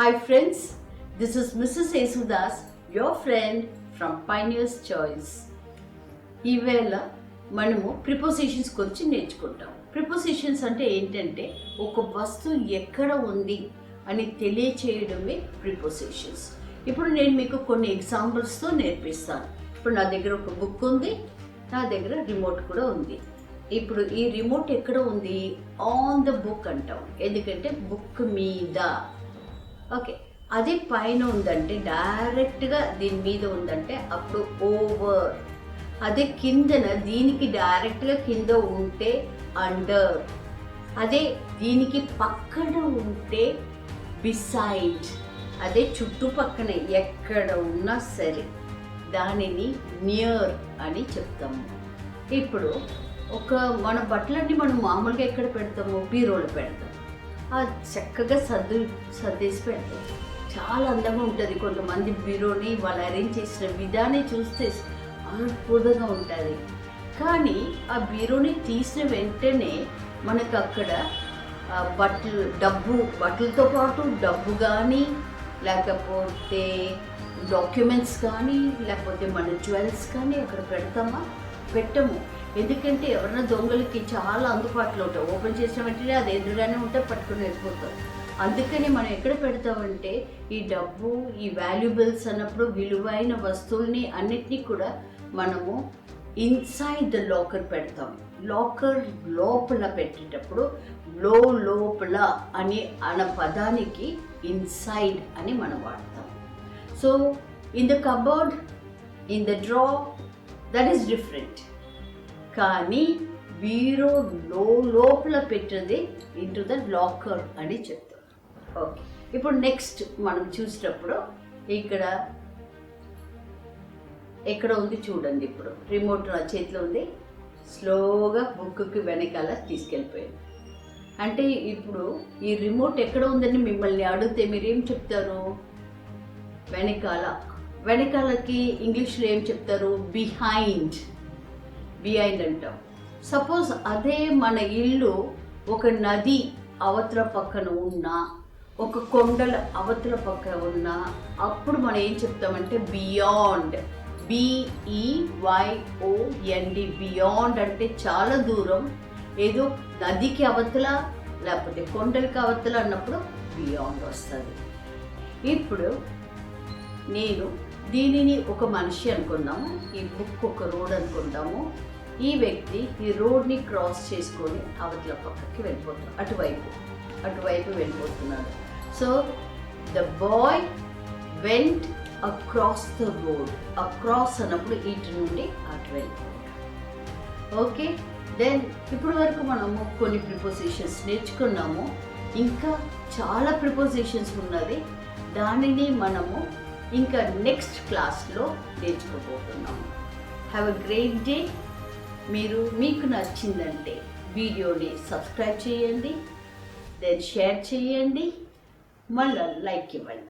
Hi friends, this is Mrs. Esudas, your friend from Pioneer's Choice. ఈవేళ మనము prepositions గురించి నేర్చుకుంటాం. ప్రిపోజిషన్స్ అంటే ఏంటంటే ఒక వస్తువు ఎక్కడ ఉంది అని తెలియచేయడమే ప్రిపోజిషన్స్. ఇప్పుడు నేను మీకు కొన్ని ఎగ్జాంపుల్స్తో నేర్పిస్తాను. ఇప్పుడు నా దగ్గర ఒక బుక్ ఉంది, నా దగ్గర రిమోట్ కూడా ఉంది. ఇప్పుడు ఈ రిమోట్ ఎక్కడ ఉంది? ఆన్ ద బుక్ అంటాం, ఎందుకంటే బుక్ మీద. ఓకే, అదే పైన ఉందంటే డైరెక్ట్గా దీని మీద ఉందంటే అప్పుడు ఓవర్. అదే కిందన దీనికి డైరెక్ట్గా కింద ఉంటే అండర్. అదే దీనికి పక్కన ఉంటే బిసైడ్. అదే చుట్టుపక్కన ఎక్కడ ఉన్నా సరే దానిని నియర్ అని చెప్తాము. ఇప్పుడు మన బట్టలన్నీ మనం మామూలుగా ఎక్కడ పెడతాము? బీరోలో పెడతాం. చక్కగా సర్దేసి పెడతాం, చాలా అందంగా ఉంటుంది. కొంతమంది బీరోని వాళ్ళు అరేంజ్ చేసిన విధానం చూస్తే అద్భుతంగా ఉంటుంది. కానీ ఆ బీరోని తీసిన వెంటనే మనకు అక్కడ బట్టలతో పాటు డబ్బు కానీ, లేకపోతే డాక్యుమెంట్స్ కానీ, లేకపోతే మన జ్యువెల్స్ కానీ అక్కడ పెట్టము. ఎందుకంటే ఎవరైనా దొంగలకి చాలా అందుబాటులో ఉంటాయి. ఓపెన్ చేసిన వెంటనే అది ఎదురుగానే ఉంటే పట్టుకుని వెళ్ళిపోతాం. అందుకని మనం ఎక్కడ పెడతామంటే ఈ డబ్బు, ఈ వాల్యుబుల్స్ అన్నప్పుడు విలువైన వస్తువుల్ని అన్నిటినీ కూడా మనము ఇన్సైడ్ ద లాకర్ పెడతాం. లాకర్ లోపల పెట్టేటప్పుడు లోపల అనే పదానికి ఇన్సైడ్ అని మనం వాడతాం. So in the cupboard, in the draw, that is different. కానీ బీరో లోపల పెట్టేది ఇంటూ ద లాకర్ అని చెప్తాం. ఓకే, ఇప్పుడు నెక్స్ట్ మనం చూసేటప్పుడు ఎక్కడ ఉంది చూడండి. ఇప్పుడు రిమోట్ నా చేతిలో ఉంది, స్లోగా బుక్కి వెనకాల తీసుకెళ్ళిపోయాను. అంటే ఇప్పుడు ఈ రిమోట్ ఎక్కడ ఉందని మిమ్మల్ని అడిగితే మీరేం చెప్తారు? వెనకాలకి ఇంగ్లీష్లో ఏం చెప్తారు? బిహైండ్ అంటాం. సపోజ్ అదే మన ఇల్లు ఒక నది అవతల పక్కన ఉన్నా, ఒక కొండల అవతల పక్కన ఉన్నా, అప్పుడు మనం ఏం చెప్తామంటే బియాండ్. BEYOND. బియాండ్ అంటే చాలా దూరం, ఏదో నదికి అవతల లేకపోతే కొండలకి అవతల అన్నప్పుడు బియాండ్ వస్తుంది. ఇప్పుడు నేను దీనిని ఒక మనిషి అనుకుందాము, ఈ బుక్ ఒక రోడ్ అనుకుందాము. ఈ వ్యక్తి ఈ రోడ్ని క్రాస్ చేసుకొని అవతల పక్కకి వెళ్ళిపోతున్నాడు, అటువైపు వెళ్ళిపోతున్నాడు. So the boy vent across the road. Across అన్నప్పుడు ఇటు నుండి అటు వెళ్ళిపోతాడు. ఓకే, దెన్ ఇప్పుడు వరకు మనము కొన్ని ప్రిపోజిషన్స్ నేర్చుకున్నాము. ఇంకా చాలా ప్రిపోజిషన్స్ ఉన్నది, దానిని మనము ఇంకా నెక్స్ట్ క్లాస్లో నేర్చుకోబోతున్నాము. Have a great day. మీకు నచ్చిందంటే వీడియోని సబ్స్క్రైబ్ చేయండి, దెన్ షేర్ చేయండి, మళ్ళీ లైక్ ఇవ్వండి.